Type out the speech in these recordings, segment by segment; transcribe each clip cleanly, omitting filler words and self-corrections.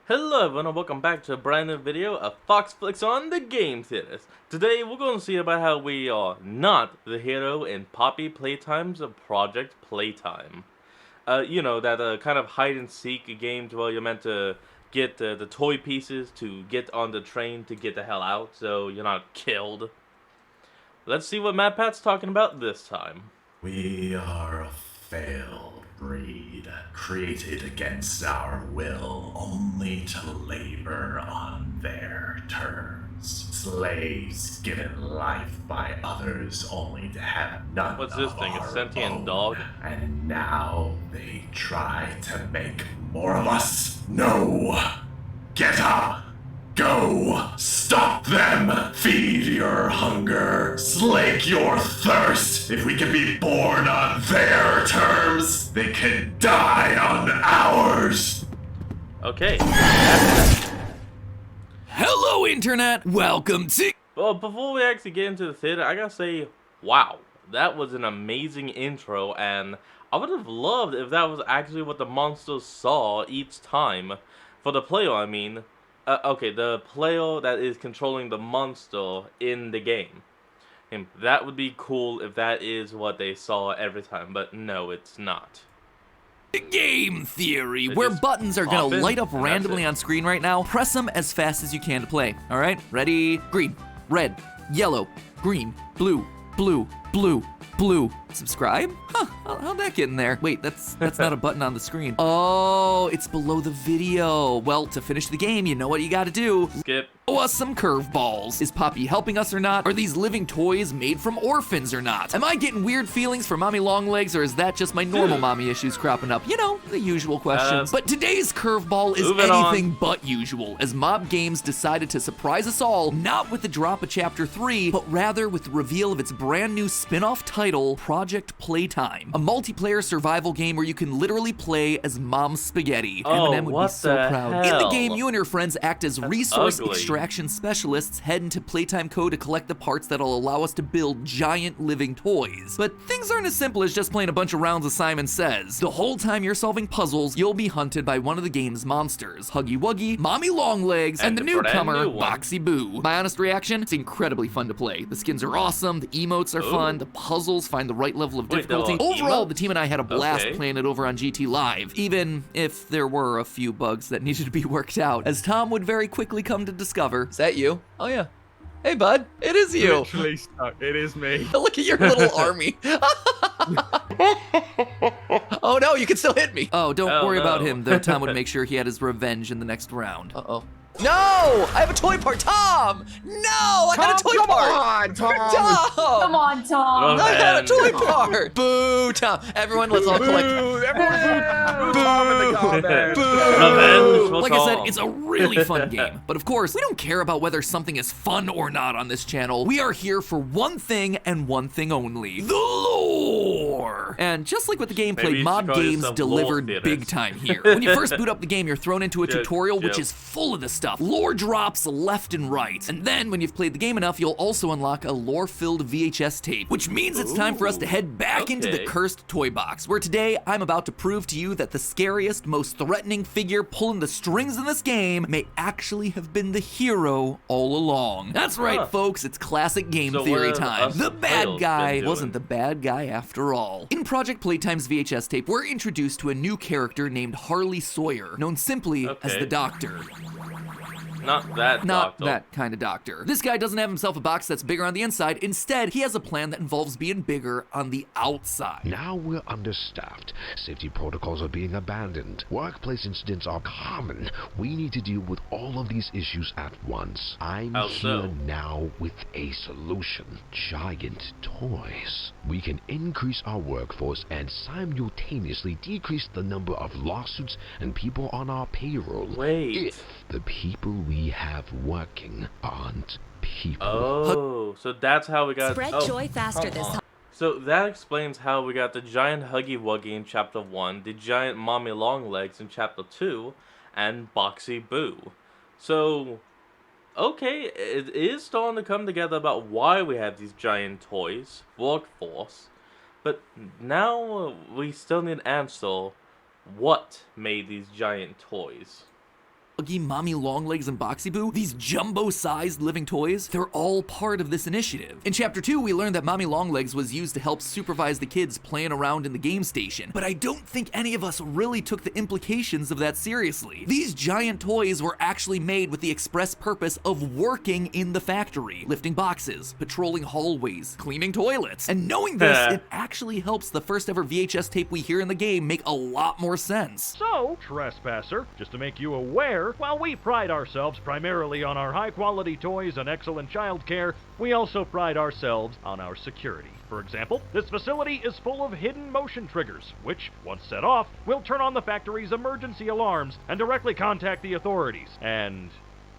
Hello everyone and welcome back to a brand new video of Fox Flicks on the Game Theaters. Today we're going to see about how we are not the hero in Poppy Playtime's Project Playtime. You know, that kind of hide-and-seek game where you're meant to get the toy pieces to get on the train to get the hell out so you're not killed. Let's see what MatPat's talking about this time. We are a failed breed, created against our will, only to labor on their terms. Slaves given life by others, only to have none What's this of thing, a our sentient own. dog? And now they try to make more of us. No! Get up! Go! Stop them! Feed your hunger! Slake your thirst! If we can be born on their terms, they can die on ours! Okay. Hello, Internet! Welcome to... Well, before we actually get into the theater, I gotta say, wow, that was an amazing intro, and I would have loved if that was actually what the monsters saw each time. For the player, I mean. Okay, the player that is controlling the monster in the game. That would be cool if that is what they saw every time, but no, it's not. Game Theory, They where just buttons are pop gonna in, light up and that's randomly it. on screen right now. Press them as fast as you can to play. All right, ready? Green, red, yellow, green, blue, blue, blue, blue. Subscribe? Huh, how'd that get in there? Wait, that's not a button on the screen. Oh, it's below the video. Well, to finish the game, you know what you gotta do. Skip. Throw us some curveballs. Is Poppy helping us or not? Are these living toys made from orphans or not? Am I getting weird feelings for Mommy Longlegs, or is that just my normal mommy issues cropping up? You know, the usual questions. But today's curveball is moving anything on. but usual, as Mob Games decided to surprise us all, not with the drop of Chapter 3, but rather with the reveal of its brand new spin-off title, Project Playtime. A multiplayer survival game where you can literally play as Mom Spaghetti. Oh, Eminem would be what so the proud. In the hell? game, you and your friends act as resource ugly. extraction specialists, head into Playtime Code to collect the parts that'll allow us to build giant living toys. But things aren't as simple as just playing a bunch of rounds of Simon Says. The whole time you're solving puzzles, you'll be hunted by one of the game's monsters, Huggy Wuggy, Mommy Longlegs, and the the brand newcomer, new one. Boxy Boo. My honest reaction? It's incredibly fun to play. The skins are awesome, the emotes are fun, the puzzles find the right level of Wait, there difficulty. are Overall, emotes? the team and I had a blast Okay. playing it over on GT Live, even if there were a few bugs that needed to be worked out, as Tom would very quickly come to discover. Is that you? Oh yeah. Hey bud, it is you. Literally stuck. It is me. Look at your little army. Oh no, you can still hit me. Oh, don't Oh, worry about no. him, though. Tom would make sure he had his revenge in the next round. Uh-oh. No! I have a toy part! Tom! No! I got a toy part! Come on, Tom. Tom! Come on, Tom. I got a Revenge. toy part! Boo, Tom! Everyone, let's all collect. Boo! Everyone boo Tom in the garbage. Revenge for Like I said, Tom. it's a really fun game. But of course, we don't care about whether something is fun or not on this channel. We are here for one thing and one thing only. The lore! And just like with the Maybe gameplay, you Mob should call Games yourself delivered lore big theaters. time here. When you first boot up the game, you're thrown into a Joke, tutorial which joke. is full of the stuff. Lore drops left and right. And then, when you've played the game enough, you'll also unlock a lore-filled VHS tape, which means it's time for us to head back into the okay. cursed toy box, where today I'm about to prove to you that the scariest, most threatening figure pulling the strings in this game may actually have been the hero all along. That's right, Huh. folks, it's classic game So theory what have time. us The bad players guy been doing? wasn't the bad guy after all. In Project Playtime's VHS tape, we're introduced to a new character named Harley Sawyer, known simply as Okay. the Doctor. Not that Not doctor. that kind of doctor. This guy doesn't have himself a box that's bigger on the inside. Instead, he has a plan that involves being bigger on the outside. Now we're understaffed. Safety protocols are being abandoned. Workplace incidents are common. We need to deal with all of these issues at once. I'm How here so? now with a solution. Giant toys. We can increase our workforce and simultaneously decrease the number of lawsuits and people on our payroll. Wait. If the people we have working aren't people. Oh, so that's how we got. Spread oh, joy faster come this on. time. So that explains how we got the giant Huggy Wuggy in Chapter 1, the giant Mommy Longlegs in Chapter 2, and Boxy Boo. So, okay, it is starting to come together about why we have these giant toys, workforce, but now we still need an answer. What made these giant toys? Huggy, Mommy Longlegs, and Boxy Boo, these jumbo-sized living toys, they're all part of this initiative. In Chapter 2, we learned that Mommy Longlegs was used to help supervise the kids playing around in the game station, but I don't think any of us really took the implications of that seriously. These giant toys were actually made with the express purpose of working in the factory, lifting boxes, patrolling hallways, cleaning toilets. And knowing this, it actually helps the first ever VHS tape we hear in the game make a lot more sense. So, trespasser, just to make you aware, while we pride ourselves primarily on our high-quality toys and excellent childcare, we also pride ourselves on our security. For example, this facility is full of hidden motion triggers, which, once set off, will turn on the factory's emergency alarms and directly contact the authorities. And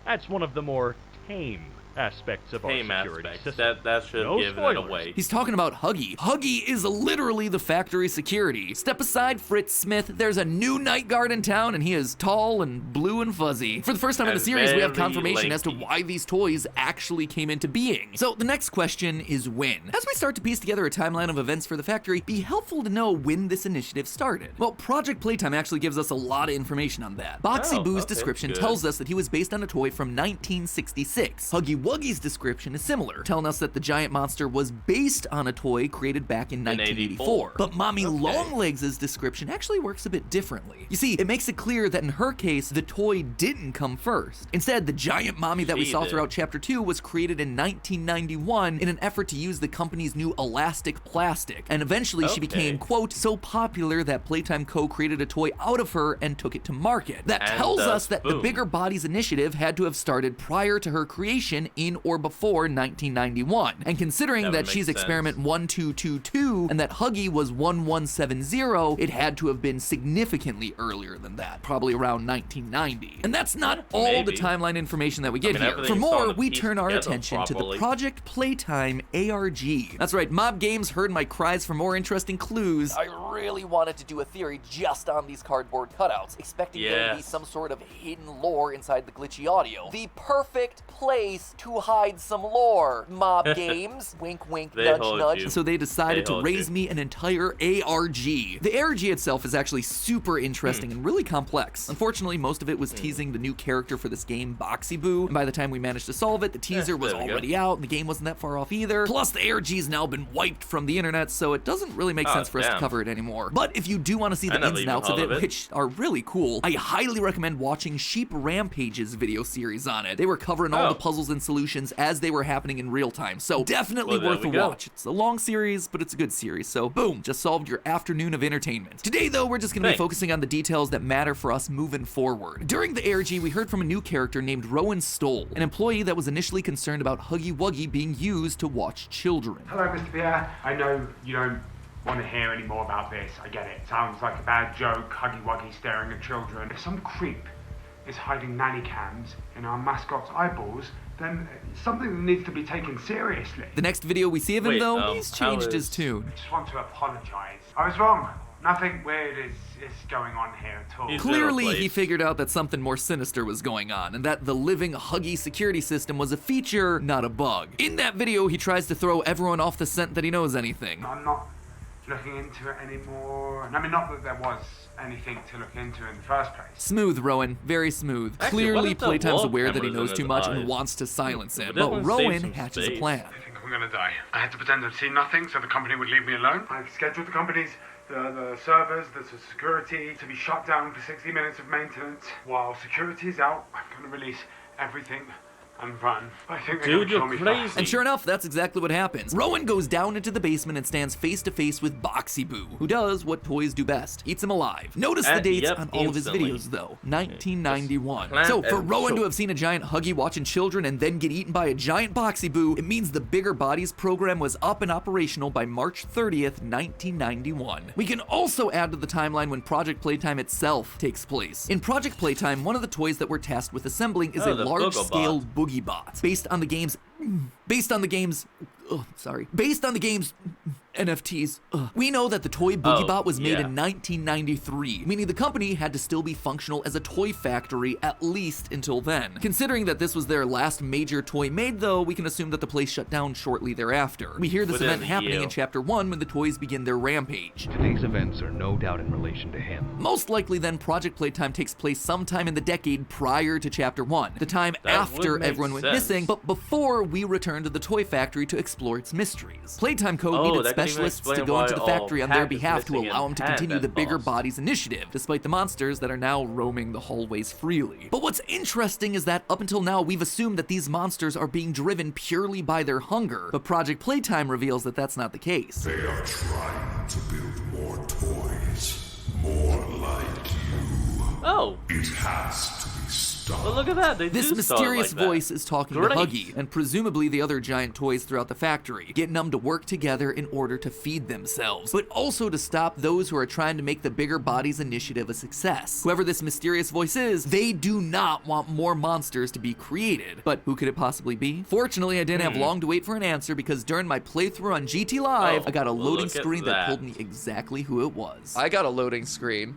that's one of the more tame aspects of our security system. That should No give spoilers. that away. He's talking about Huggy. Huggy is literally the factory security. Step aside, Fritz Smith. There's a new night guard in town, and he is tall and blue and fuzzy. For the first time in the And series, we have very confirmation as to lanky. why these toys actually came into being. So the next question is when. As we start to piece together a timeline of events for the factory, be helpful to know when this initiative started. Well, Project Playtime actually gives us a lot of information on that. Boxy Oh, Boo's okay, description good. tells us that he was based on a toy from 1966. Huggy Wuggy's description is similar, telling us that the giant monster was based on a toy created back in 1984. 84. But Mommy Okay. Longlegs' description actually works a bit differently. You see, it makes it clear that in her case, the toy didn't come first. Instead, the giant mommy that we She saw did. throughout Chapter 2 was created in 1991 in an effort to use the company's new elastic plastic. And eventually she Okay. became, quote, so popular that Playtime Co. created a toy out of her and took it to market. That And tells thus, us that the boom. Bigger Bodies initiative had to have started prior to her creation in or before 1991. And considering That that would make she's sense. experiment 1222 and that Huggy was 1170, it had to have been significantly earlier than that, probably around 1990. And that's not all the Maybe. timeline information that we get mean, here. For everything's more, starting to we piece turn our together attention to the properly. Project Playtime ARG. That's right, Mob Games heard my cries for more interesting clues. I really wanted to do a theory just on these cardboard cutouts, expecting there to be Yes. some sort of hidden lore inside the glitchy audio. The perfect place to hide some lore. Mob Games, wink wink, They nudge hold nudge. you. So they decided They to hold raise you. me an entire ARG. The ARG itself is actually super interesting and really complex. Unfortunately, most of it was teasing the new character for this game, Boxy Boo, and by the time we managed to solve it, the teaser was there we go. already out, and the game wasn't that far off either. Plus, the ARG's now been wiped from the internet, so it doesn't really make Oh, sense for us to damn. cover it anymore. But if you do want to see I the never ins and even outs of heard it, of it. which are really cool, I highly recommend watching Sheep Rampage's video series on it. They were covering all Oh. the puzzles and solutions as they were happening in real time, so definitely Well, there worth we a go. watch. It's a long series, but it's a good series, so boom, just solved your afternoon of entertainment. Today, though, we're just gonna be Thanks. focusing on the details that matter for us moving forward. During the ARG, we heard from a new character named Rowan Stoll, an employee that was initially concerned about Huggy Wuggy being used to watch children. Hello, Mr. Pierre. I know you don't want to hear any more about this. I get it. Sounds like a bad joke, Huggy Wuggy staring at children. If some creep is hiding nanny cams in our mascot's eyeballs, then it's something that needs to be taken seriously. The next video we see of him, Wait, though, he's how changed his is- tune. I just want to apologize. I was wrong. Nothing weird is going on here at all. He's- Clearly, Zero he place. figured out that something more sinister was going on, and that the living Huggy security system was a feature, not a bug. In that video, he tries to throw everyone off the scent that he knows anything. I'm not looking into it anymore. And I mean, not that there was anything to look into in the first place. Smooth, Rowan. Very smooth. Actually, Clearly, what if the Playtime's wall aware that he cameras knows in too his much and eyes? wants to silence him. But But definitely save Rowan some hatches a space. plan. I think I'm gonna die. I had to pretend I'd seen nothing so the company would leave me alone. I've scheduled the company's the servers, the security to be shut down for 60 minutes of maintenance. While security is out, I'm gonna release everything and run. I think they're Dude, gonna kill you're me crazy. first. And sure enough, that's exactly what happens. Rowan goes down into the basement and stands face to face with Boxy Boo, who does what toys do best, eats him alive. Notice the dates Yep, on all of his instantly. videos, though. 1991. Plant So for and Rowan to choke. have seen a giant Huggy watching children and then get eaten by a giant Boxy Boo, it means the Bigger Bodies program was up and operational by March 30th, 1991. We can also add to the timeline when Project Playtime itself takes place. In Project Playtime, one of the toys that we're tasked with assembling is Oh, a the large-scale boogie bot based on the game's NFTs. Ugh. We know that the toy BoogieBot was made yeah. in 1993, meaning the company had to still be functional as a toy factory at least until then. Considering that this was their last major toy made though, we can assume that the place shut down shortly thereafter. We hear this Within event the happening year. in Chapter 1 when the toys begin their rampage. Today's events are no doubt in relation to him. Most likely then, Project Playtime takes place sometime in the decade prior to Chapter 1, the time That after would make everyone went sense. missing, but before we return to the toy factory to explore its mysteries. Playtime Co. Oh, needed that could even specialists to explain go into why the factory on their Pat is behalf to missing allow and them to Pat continue the then Bigger boss. Bodies initiative, despite the monsters that are now roaming the hallways freely. But what's interesting is that up until now, we've assumed that these monsters are being driven purely by their hunger, but Project Playtime reveals that that's not the case. They are trying to build more toys, more like you. Oh, It has to be stopped. well, look at that. They This do start mysterious like that. voice is talking Great. to Huggy, and presumably the other giant toys throughout the factory, getting them to work together in order to feed themselves, but also to stop those who are trying to make the Bigger Bodies initiative a success. Whoever this mysterious voice is, they do not want more monsters to be created. But who could it possibly be? Fortunately, I didn't have long to wait for an answer because during my playthrough on GT Live, Oh, I got a loading look at screen that that. told me exactly who it was. I got a loading screen.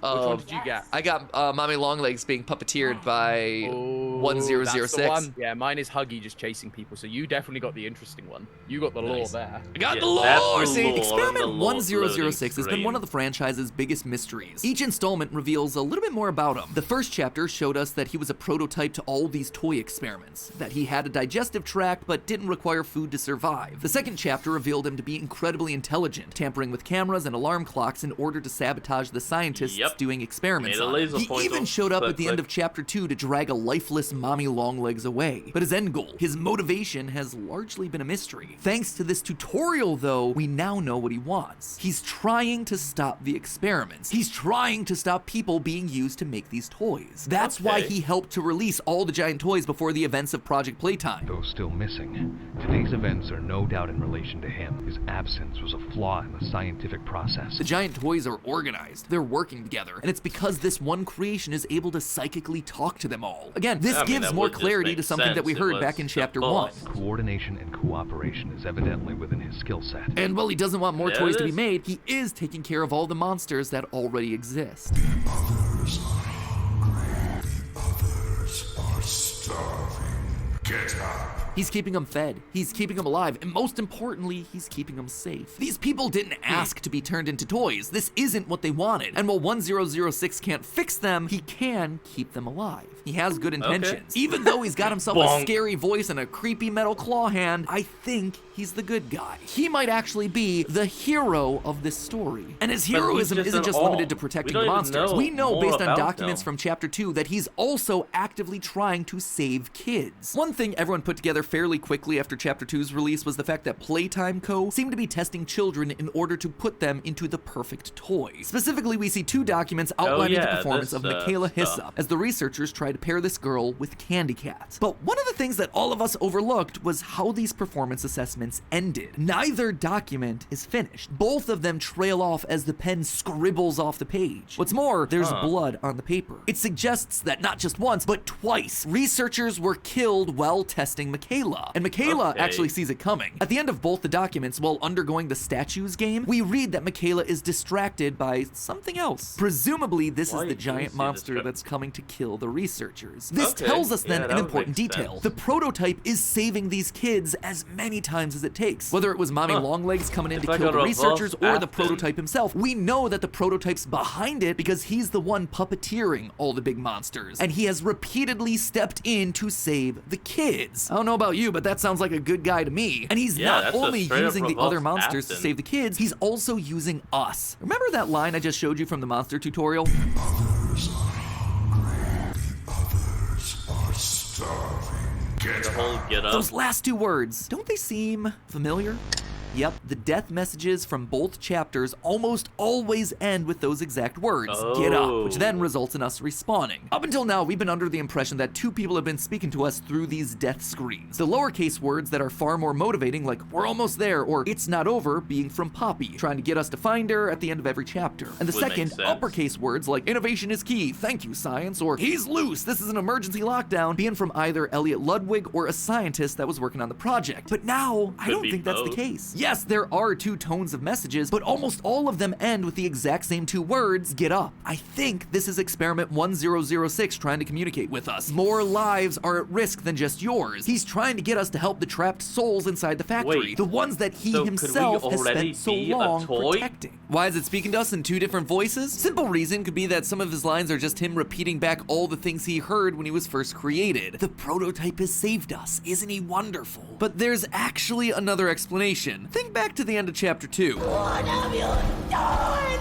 Which one did you get? I got Mommy Longlegs being puppeteered by Oh, 1006. that's the one. Yeah, mine is Huggy just chasing people, so you definitely got the interesting one. You got the lore there. I got Yeah, the that's lore! the See, lore. Experiment the loading 1006 has been screen. one of the franchise's biggest mysteries. Each installment reveals a little bit more about him. The first chapter showed us that he was a prototype to all these toy experiments, that he had a digestive tract but didn't require food to survive. The second chapter revealed him to be incredibly intelligent, tampering with cameras and alarm clocks in order to sabotage the scientists Yep. doing experiments Made a on laser him. He pointer. even showed up Click, at the end click. of chapter 2 to drag a lifeless Mommy Longlegs away. But his end goal, his motivation, has largely been a mystery. Thanks to this tutorial though, we now know what he wants. He's trying to stop the experiments. He's trying to stop people being used to make these toys. That's why Okay. he helped to release all the giant toys before the events of Project Playtime. Though still missing, today's events are no doubt in relation to him. His absence was a flaw in the scientific process. The giant toys are organized, they're working together, and it's because this one creation is able to psychically talk to them all. Again, this I mean, gives that more would just clarity make to something that we sense. It heard was back in the chapter boss. 1. Coordination and cooperation is evidently within his skill set. And while he doesn't want more There toys it to be is. made, he is taking care of all the monsters that already exist. Others are hungry. The others are starving. Get up. He's keeping them fed, he's keeping them alive, and most importantly, he's keeping them safe. These people didn't ask to be turned into toys. This isn't what they wanted. And while 1006 can't fix them, he can keep them alive. He has good intentions. Even though he's got himself a Bonk. scary voice and a creepy metal claw hand, I think he's the good guy. He might actually be the hero of this story. And his But he's heroism just isn't an just all. limited to We protecting don't the even monsters. know We know more based on about documents them. from chapter 2 that he's also actively trying to save kids. One thing everyone put together fairly quickly after chapter 2's release was the fact that Playtime Co. seemed to be testing children in order to put them into the perfect toy. Specifically, we see 2 documents outlining the yeah, performance this, of Michaela stuff. Hyssop as the researchers try to pair this girl with Candy Cat. But one of the things that all of us overlooked was how these performance assessments ended. Neither document is finished. Both of them trail off as the pen scribbles off the page. What's more, there's blood on the paper. It suggests that not just once, but twice, researchers were killed while testing Michaela. And Michaela Okay. actually sees it coming. At the end of both the documents, while undergoing the statues game, we read that Michaela is distracted by something else. Presumably, this Why is the is giant he monster distracted? that's coming to kill the researchers. This Okay. tells us then Yeah, an that would important make detail. sense. The prototype is saving these kids as many times as it takes. Whether it was Mommy Longlegs coming in It's to like kill a the reverse researchers or the Afton. prototype himself, we know that the prototype's behind it because he's the one puppeteering all the big monsters. And he has repeatedly stepped in to save the kids. I don't know about you, but that sounds like a good guy to me. And he's Yeah, not that's a only straight up using the other reverse monsters to Afton. save the kids, he's also using us. Remember that line I just showed you from the monster tutorial? Others are hungry. The others are starving. Get The whole up. get up. Those last 2 words, don't they seem familiar? Yep, the death messages from both chapters almost always end with those exact words, get up, which then results in us respawning. Up until now, we've been under the impression that 2 people have been speaking to us through these death screens. The lowercase words that are far more motivating, like we're almost there, or it's not over, being from Poppy, trying to get us to find her at the end of every chapter. And the Would make second, sense. uppercase words like innovation is key, thank you science, or he's loose, this is an emergency lockdown, being from either Elliot Ludwig or a scientist that was working on the project. But now, I Could don't be think that's the both. case. Yes, there are 2 tones of messages, but almost all of them end with the exact same 2 words, get up. I think this is experiment 1006 trying to communicate with us. More lives are at risk than just yours. He's trying to get us to help the trapped souls inside the factory. Wait, the ones that he so himself could we has already spent so be a long toy? protecting. Why is it speaking to us in 2 different voices? Simple reason could be that some of his lines are just him repeating back all the things he heard when he was first created. The prototype has saved us, isn't he wonderful? But there's actually another explanation. Think back to the end of chapter 2. What have you done?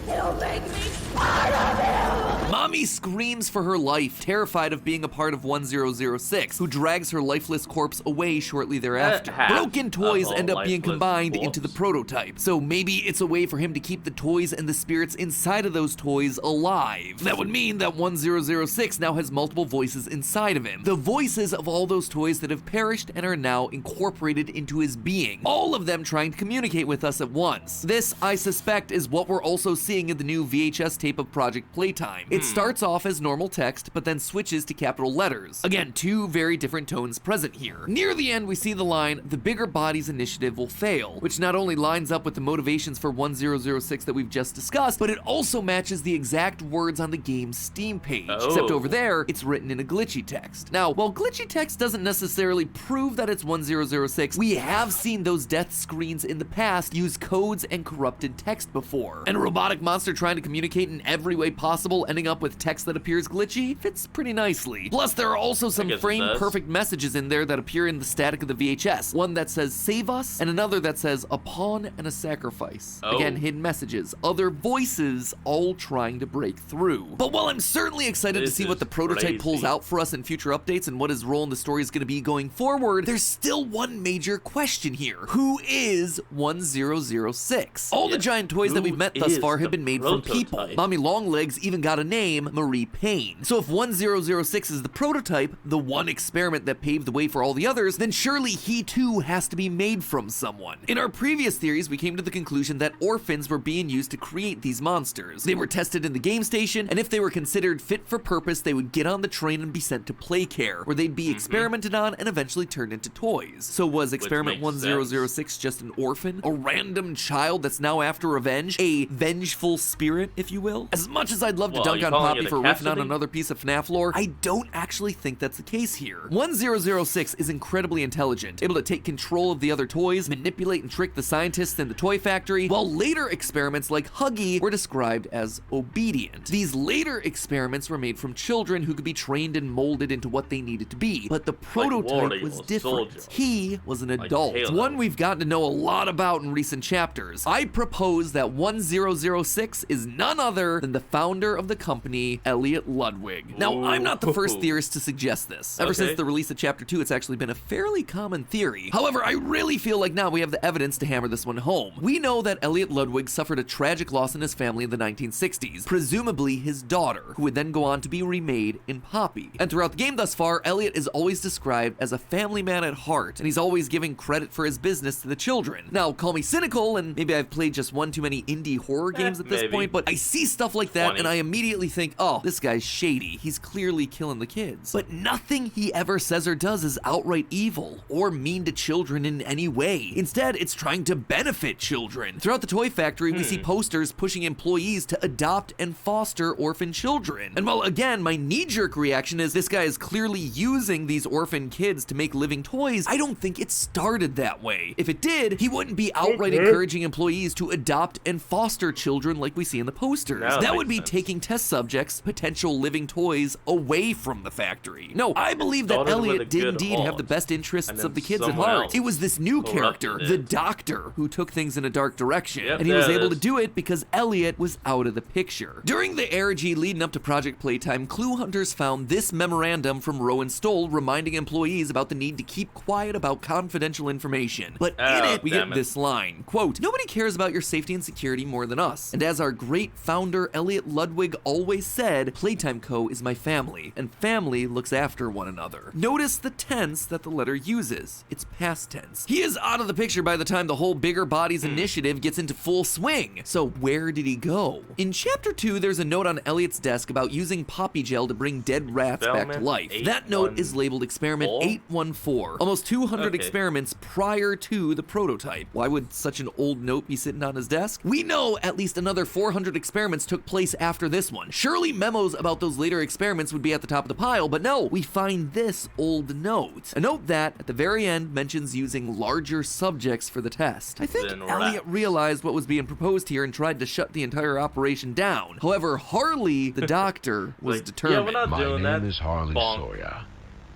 You make me part of you! Mommy screams for her life, terrified of being a part of 1006, who drags her lifeless corpse away shortly thereafter. Broken toys end up being combined into the prototype, so maybe it's a way for him to keep the toys and the spirits inside of those toys alive. That would mean that 1006 now has multiple voices inside of him. The voices of all those toys that have perished and are now incorporated into his being, all of them trying to communicate with us at once. This, I suspect, is what we're also seeing in the new VHS tape of Project Playtime. It starts off as normal text, but then switches to capital letters. Again, 2 very different tones present here. Near the end, we see the line, "The bigger body's initiative will fail," which not only lines up with the motivations for 1006 that we've just discussed, but it also matches the exact words on the game's Steam page, except over there, it's written in a glitchy text. Now, while glitchy text doesn't necessarily prove that it's 1006, we have seen those death screens in the past use codes and corrupted text before. And a robotic monster trying to communicate in every way possible, ending up with text that appears glitchy, fits pretty nicely. Plus, there are also some frame-perfect messages in there that appear in the static of the VHS. One that says, "Save us," and another that says, "A pawn and a sacrifice." Again, hidden messages. Other voices, all trying to break through. But while I'm certainly excited to see what the prototype pulls out for us in future updates and what his role in the story is going to be going forward, there's still one major question here. Who is 1006? All the giant toys that we've met thus far have been made from people. Mommy Longlegs even got a name, Marie Payne. So if 1006 is the prototype, the one experiment that paved the way for all the others, then surely he too has to be made from someone. In our previous theories, we came to the conclusion that orphans were being used to create these monsters. They were tested in the game station, and if they were considered fit for purpose, they would get on the train and be sent to Playcare, where they'd be experimented on and eventually turned into toys. So was experiment 1006 just an orphan? A random child that's now after revenge? A vengeful spirit, if you will? As much as I'd love to dunk on Poppy for riffing on another piece of FNAF lore, I don't actually think that's the case here. 1006 is incredibly intelligent, able to take control of the other toys, manipulate and trick the scientists in the toy factory, while later experiments like Huggy were described as obedient. These later experiments were made from children who could be trained and molded into what they needed to be, but the prototype was different. He was an adult, one we've gotten to know a lot about in recent chapters. I propose that 1006 is none other than the founder of the company, Elliot Ludwig. Now, I'm not the first theorist to suggest this. Ever since the release of Chapter 2, it's actually been a fairly common theory. However, I really feel like now we have the evidence to hammer this one home. We know that Elliot Ludwig suffered a tragic loss in his family in the 1960s, presumably his daughter, who would then go on to be remade in Poppy. And throughout the game thus far, Elliot is always described as a family man at heart, and he's always giving credit for his business to the children. Now, call me cynical, and maybe I've played just one too many indie horror games at this point, but I see stuff like that and I immediately think, oh, this guy's shady. He's clearly killing the kids. But nothing he ever says or does is outright evil or mean to children in any way. Instead, it's trying to benefit children. Throughout the toy factory, we see posters pushing employees to adopt and foster orphan children. And while again, my knee-jerk reaction is this guy is clearly using these orphan kids to make living toys, I don't think it started that way. If it did, he wouldn't be outright encouraging employees to adopt and foster children like we see in the posters. That would be taking test subjects, potential living toys, away from the factory. No, I believe that Elliot did indeed have the best interests of the kids at heart. It was this new character, the Doctor, who took things in a dark direction. And he was able to do it because Elliot was out of the picture. During the ARG leading up to Project Playtime, clue hunters found this memorandum from Rowan Stoll reminding employees about the need to keep quiet about confidential information. But in it, we get this line, quote, "Nobody cares about your safety and security more than us. And as our great founder, Elliot Ludwig, always always said, Playtime Co. is my family, and family looks after one another. Notice the tense that the letter uses. It's past tense. He is out of the picture by the time the whole Bigger Bodies initiative gets into full swing. So where did he go? In Chapter 2, there's a note on Elliot's desk about using poppy gel to bring dead rats back to life. That note is labeled Experiment 814. Almost 200 experiments prior to the prototype. Why would such an old note be sitting on his desk? We know at least another 400 experiments took place after this one. Surely memos about those later experiments would be at the top of the pile, but no, we find this old note. A note that, at the very end, mentions using larger subjects for the test. I think Elliot realized what was being proposed here and tried to shut the entire operation down. However, Harley, the doctor, was determined. My name is Harley Sawyer.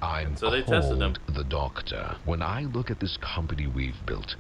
I'm called the Doctor. When I look at this company we've built,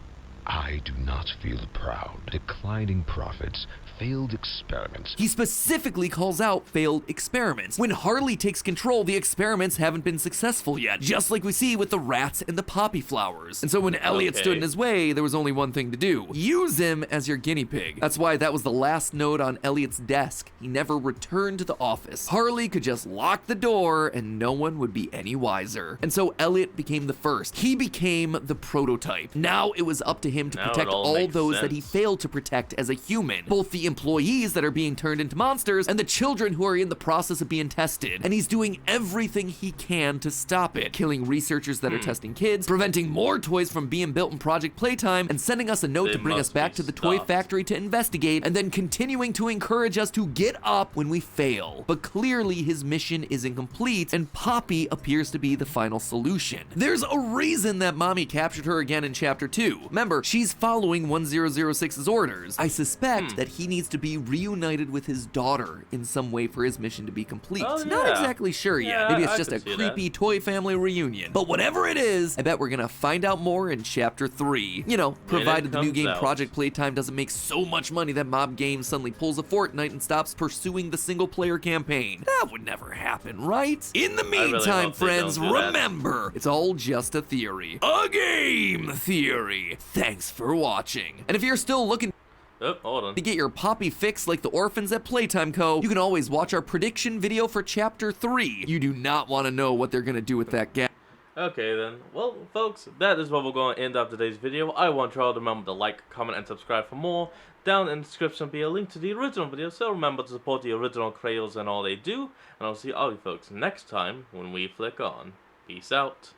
I do not feel proud. Declining profits, failed experiments. He specifically calls out failed experiments. When Harley takes control, the experiments haven't been successful yet, just like we see with the rats and the poppy flowers. And so when Elliot stood in his way, there was only one thing to do. Use him as your guinea pig. That's why that was the last note on Elliot's desk. He never returned to the office. Harley could just lock the door and no one would be any wiser. And so Elliot became the first. He became the prototype. Now it was up to him to protect all those that he failed to protect as a human. Both the employees that are being turned into monsters and the children who are in the process of being tested. And he's doing everything he can to stop it. Killing researchers that are testing kids, preventing more toys from being built in Project Playtime, and sending us a note to bring us back to the toy factory to investigate, and then continuing to encourage us to get up when we fail. But clearly his mission is incomplete, and Poppy appears to be the final solution. There's a reason that Mommy captured her again in Chapter 2. Remember, she's following 1006's orders. I suspect that he needs to be reunited with his daughter in some way for his mission to be complete. Not exactly sure yet. Maybe it's just a creepy toy family reunion. But whatever it is, I bet we're gonna find out more in Chapter 3. You know, provided the new game Project Playtime doesn't make so much money that Mob Games suddenly pulls a Fortnite and stops pursuing the single-player campaign. That would never happen, right? In the meantime, friends, remember, it's all just a theory. A game theory. Thanks for watching. And if you're still looking to get your Poppy fix like the orphans at Playtime Co., you can always watch our prediction video for Chapter 3. You do not want to know what they're going to do with that guy. Okay then, well folks, that is what we're going to end up today's video. I want y'all to remember to like, comment, and subscribe for more. Down in the description will be a link to the original video, so remember to support the original creators and all they do. And I'll see all you folks next time when we flick on. Peace out.